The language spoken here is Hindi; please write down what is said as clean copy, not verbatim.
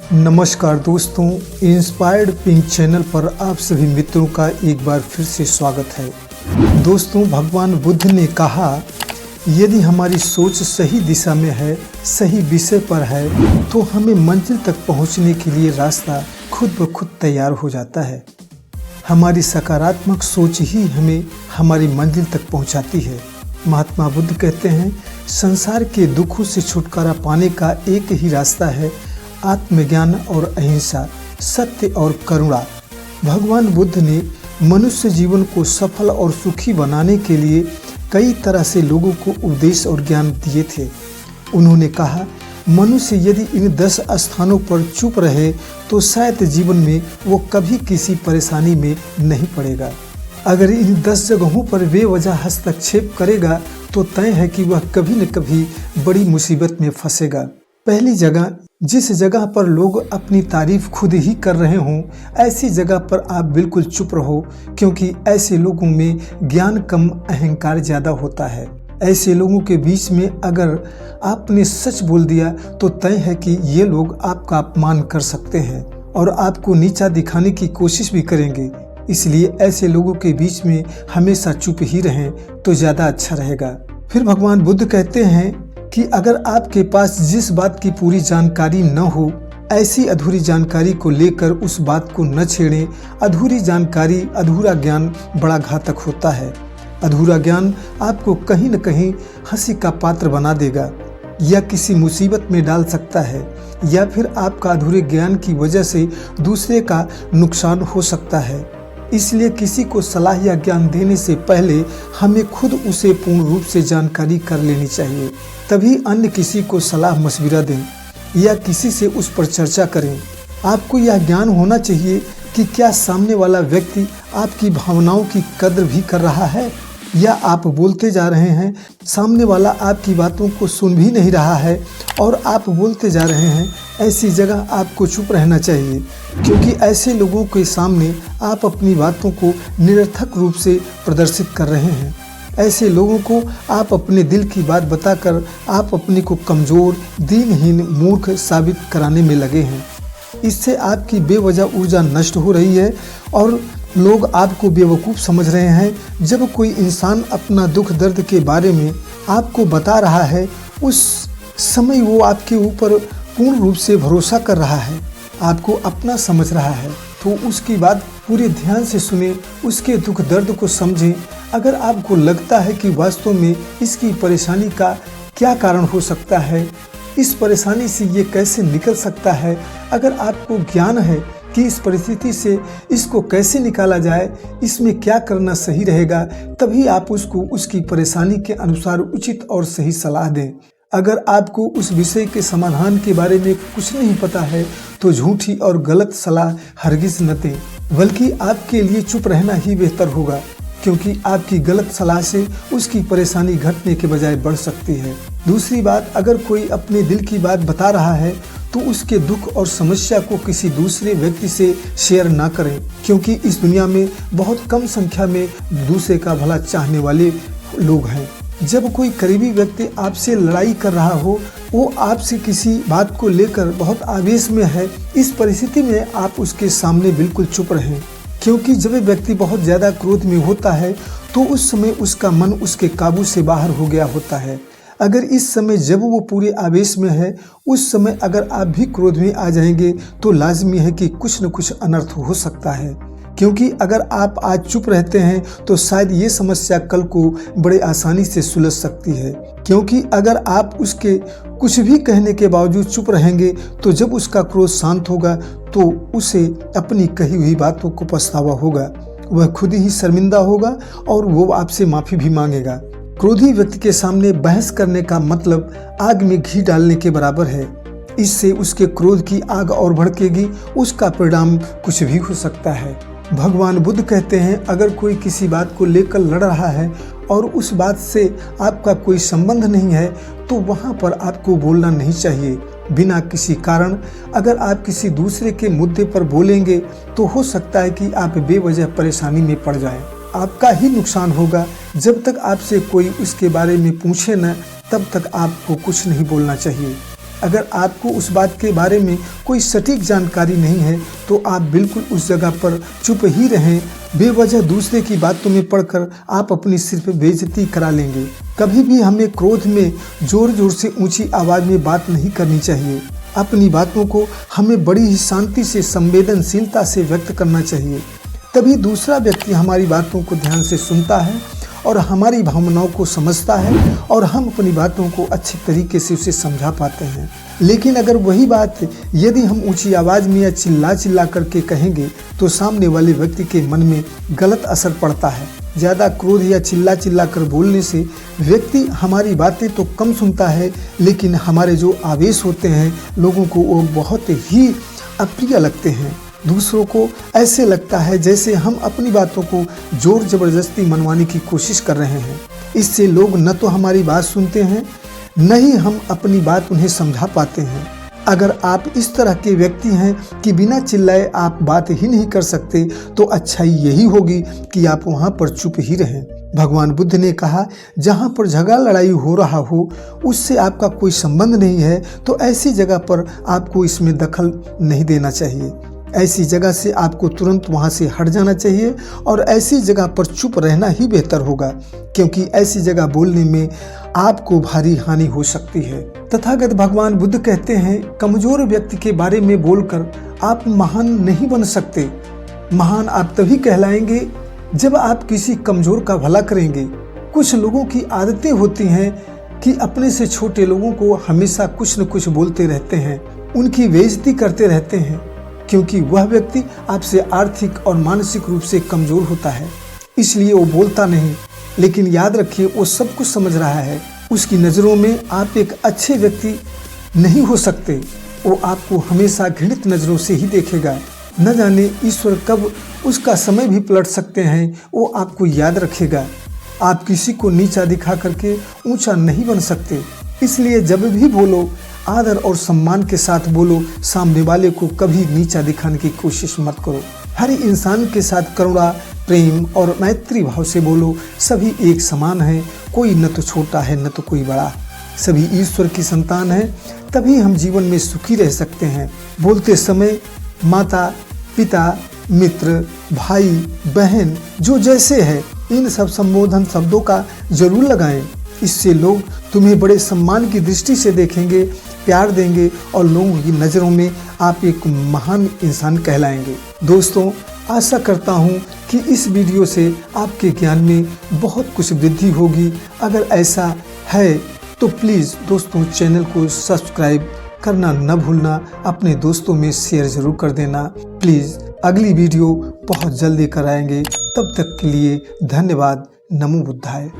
नमस्कार दोस्तों, इंस्पायर्ड पिंक चैनल पर आप सभी मित्रों का एक बार फिर से स्वागत है। दोस्तों, भगवान बुद्ध ने कहा, यदि हमारी सोच सही दिशा में है, सही विषय पर है, तो हमें मंजिल तक पहुंचने के लिए रास्ता खुद ब खुद तैयार हो जाता है। हमारी सकारात्मक सोच ही हमें हमारी मंजिल तक पहुंचाती है। महात्मा बुद्ध कहते हैं, संसार के दुखों से छुटकारा पाने का एक ही रास्ता है, आत्मज्ञान और अहिंसा, सत्य और करुणा। भगवान बुद्ध ने मनुष्य जीवन को सफल और सुखी बनाने के लिए कई तरह से लोगों को उपदेश और ज्ञान दिए थे। उन्होंने कहा, मनुष्य यदि इन 10 स्थानों पर चुप रहे तो शायद जीवन में वो कभी किसी परेशानी में नहीं पड़ेगा। अगर इन 10 जगहों पर बेवजह हस्तक्षेप करेगा तो तय है कि वह कभी न कभी बड़ी मुसीबत में फंसेगा। पहली जगह, जिस जगह पर लोग अपनी तारीफ खुद ही कर रहे हों, ऐसी जगह पर आप बिल्कुल चुप रहो, क्योंकि ऐसे लोगों में ज्ञान कम, अहंकार ज़्यादा होता है। ऐसे लोगों के बीच में अगर आपने सच बोल दिया तो तय है कि ये लोग आपका अपमान कर सकते हैं और आपको नीचा दिखाने की कोशिश भी करेंगे। इसलिए ऐसे लोगों के बीच में हमेशा चुप ही रहें तो ज़्यादा अच्छा रहेगा। फिर भगवान बुद्ध कहते हैं कि अगर आपके पास जिस बात की पूरी जानकारी न हो, ऐसी अधूरी जानकारी को लेकर उस बात को न छेड़ें। अधूरी जानकारी, अधूरा ज्ञान बड़ा घातक होता है। अधूरा ज्ञान आपको कहीं न कहीं हंसी का पात्र बना देगा या किसी मुसीबत में डाल सकता है, या फिर आपका अधूरे ज्ञान की वजह से दूसरे का नुकसान हो सकता है। इसलिए किसी को सलाह या ज्ञान देने से पहले हमें खुद उसे पूर्ण रूप से जानकारी कर लेनी चाहिए, तभी अन्य किसी को सलाह मशविरा दें या किसी से उस पर चर्चा करें। आपको यह ज्ञान होना चाहिए कि क्या सामने वाला व्यक्ति आपकी भावनाओं की कद्र भी कर रहा है, या आप बोलते जा रहे हैं, सामने वाला आपकी बातों को सुन भी नहीं रहा है और आप बोलते जा रहे हैं। ऐसी जगह आपको चुप रहना चाहिए, क्योंकि ऐसे लोगों के सामने आप अपनी बातों को निरर्थक रूप से प्रदर्शित कर रहे हैं। ऐसे लोगों को आप अपने दिल की बात बताकर आप अपने को कमज़ोर, दीनहीन, मूर्ख साबित कराने में लगे हैं। इससे आपकी बेवजह ऊर्जा नष्ट हो रही है और लोग आपको बेवकूफ़ समझ रहे हैं। जब कोई इंसान अपना दुख दर्द के बारे में आपको बता रहा है, उस समय वो आपके ऊपर पूर्ण रूप से भरोसा कर रहा है, आपको अपना समझ रहा है, तो उसकी बात पूरे ध्यान से सुने, उसके दुख दर्द को समझें। अगर आपको लगता है कि वास्तव में इसकी परेशानी का क्या कारण हो सकता है, इस परेशानी से ये कैसे निकल सकता है, अगर आपको ज्ञान है कि इस परिस्थिति से इसको कैसे निकाला जाए, इसमें क्या करना सही रहेगा, तभी आप उसको उसकी परेशानी के अनुसार उचित और सही सलाह दें। अगर आपको उस विषय के समाधान के बारे में कुछ नहीं पता है तो झूठी और गलत सलाह हरगिज न दें, बल्कि आपके लिए चुप रहना ही बेहतर होगा, क्योंकि आपकी गलत सलाह से उसकी परेशानी घटने के बजाय बढ़ सकती है। दूसरी बात, अगर कोई अपने दिल की बात बता रहा है तो उसके दुख और समस्या को किसी दूसरे व्यक्ति से शेयर ना करें, क्योंकि इस दुनिया में बहुत कम संख्या में दूसरे का भला चाहने वाले लोग हैं। जब कोई करीबी व्यक्ति आपसे लड़ाई कर रहा हो, वो आपसे किसी बात को लेकर बहुत आवेश में है, इस परिस्थिति में आप उसके सामने बिल्कुल चुप रहें, क्योंकि जब व्यक्ति बहुत ज़्यादा क्रोध में होता है तो उस समय उसका मन उसके काबू से बाहर हो गया होता है। अगर इस समय जब वो पूरे आवेश में है, उस समय अगर आप भी क्रोध में आ जाएंगे तो लाजमी है कि कुछ न कुछ अनर्थ हो सकता है। क्योंकि अगर आप आज चुप रहते हैं तो शायद ये समस्या कल को बड़े आसानी से सुलझ सकती है, क्योंकि अगर आप उसके कुछ भी कहने के बावजूद चुप रहेंगे तो जब उसका क्रोध शांत होगा तो उसे अपनी कही हुई बातों को पछतावा होगा, वह खुद ही शर्मिंदा होगा और वो आपसे माफ़ी भी मांगेगा। क्रोधी व्यक्ति के सामने बहस करने का मतलब आग में घी डालने के बराबर है। इससे उसके क्रोध की आग और भड़केगी, उसका परिणाम कुछ भी हो सकता है। भगवान बुद्ध कहते हैं, अगर कोई किसी बात को लेकर लड़ रहा है और उस बात से आपका कोई संबंध नहीं है तो वहाँ पर आपको बोलना नहीं चाहिए बिना किसी कारण। अगर आप किसी दूसरे के मुद्दे पर बोलेंगे तो हो सकता है कि आप बेवजह परेशानी में पड़ जाएं। आपका ही नुकसान होगा। जब तक आपसे कोई उसके बारे में पूछे न, तब तक आपको कुछ नहीं बोलना चाहिए। अगर आपको उस बात के बारे में कोई सटीक जानकारी नहीं है तो आप बिल्कुल उस जगह पर चुप ही रहें। बेवजह दूसरे की बातों में पड़कर आप अपनी सिर्फ बेइज्जती करा लेंगे। कभी भी हमें क्रोध में जोर जोर से ऊंची आवाज में बात नहीं करनी चाहिए। अपनी बातों को हमें बड़ी ही शांति से, संवेदनशीलता से व्यक्त करना चाहिए। तभी दूसरा व्यक्ति हमारी बातों को ध्यान से सुनता है और हमारी भावनाओं को समझता है और हम अपनी बातों को अच्छे तरीके से उसे समझा पाते हैं। लेकिन अगर वही बात यदि हम ऊंची आवाज़ में या चिल्ला करके कहेंगे तो सामने वाले व्यक्ति के मन में गलत असर पड़ता है। ज़्यादा क्रोध या चिल्ला कर बोलने से व्यक्ति हमारी बातें तो कम सुनता है, लेकिन हमारे जो आवेश होते हैं लोगों को वो बहुत ही अप्रिय लगते हैं। दूसरों को ऐसे लगता है जैसे हम अपनी बातों को जोर जबरदस्ती मनवाने की कोशिश कर रहे हैं। इससे लोग न तो हमारी बात सुनते हैं, न ही हम अपनी बात उन्हें समझा पाते हैं। अगर आप इस तरह के व्यक्ति हैं कि बिना चिल्लाए आप बात ही नहीं कर सकते, तो अच्छाई यही होगी कि आप वहाँ पर चुप ही रहें। भगवान बुद्ध ने कहा, जहाँ पर झगड़ा लड़ाई हो रहा हो उससे आपका कोई संबंध नहीं है तो ऐसी जगह पर आपको इसमें दखल नहीं देना चाहिए। ऐसी जगह से आपको तुरंत वहां से हट जाना चाहिए और ऐसी जगह पर चुप रहना ही बेहतर होगा, क्योंकि ऐसी जगह बोलने में आपको भारी हानि हो सकती है। तथागत भगवान बुद्ध कहते हैं, कमजोर व्यक्ति के बारे में बोलकर आप महान नहीं बन सकते। महान आप तभी कहलाएंगे जब आप किसी कमजोर का भला करेंगे। कुछ लोगों की आदतें होती हैं कि अपने से छोटे लोगों को हमेशा कुछ न कुछ बोलते रहते हैं, उनकी बेइज्जती करते रहते हैं, क्योंकि वह व्यक्ति आपसे आर्थिक और मानसिक रूप से कमजोर होता है, इसलिए वो बोलता नहीं। लेकिन याद रखिए, वो सब कुछ समझ रहा है। उसकी नज़रों में आप एक अच्छे व्यक्ति नहीं हो सकते। वो आपको हमेशा घृणित नज़रों से ही देखेगा। न जाने ईश्वर कब उसका समय भी पलट सकते हैं, वो आपको याद रखेगा। आप किसी को नीचा दिखा करके ऊंचा नहीं बन सकते। इसलिए जब भी बोलो आदर और सम्मान के साथ बोलो। सामने वाले को कभी नीचा दिखाने की कोशिश मत करो। हर इंसान के साथ करुणा, प्रेम और मैत्री भाव से बोलो। सभी एक समान हैं, कोई न तो छोटा है न तो कोई बड़ा। सभी ईश्वर की संतान हैं, तभी हम जीवन में सुखी रह सकते हैं। बोलते समय माता, पिता, मित्र, भाई, बहन जो जैसे है इन सब संबोधन शब्दों का जरूर लगाएं। इससे लोग तुम्हें बड़े सम्मान की दृष्टि से देखेंगे, प्यार देंगे और लोगों की नज़रों में आप एक महान इंसान कहलाएंगे। दोस्तों, आशा करता हूँ कि इस वीडियो से आपके ज्ञान में बहुत कुछ वृद्धि होगी। अगर ऐसा है तो प्लीज़ दोस्तों चैनल को सब्सक्राइब करना न भूलना, अपने दोस्तों में शेयर ज़रूर कर देना। प्लीज़ अगली वीडियो बहुत जल्दी कराएंगे। तब तक के लिए धन्यवाद। नमो बुद्धाय।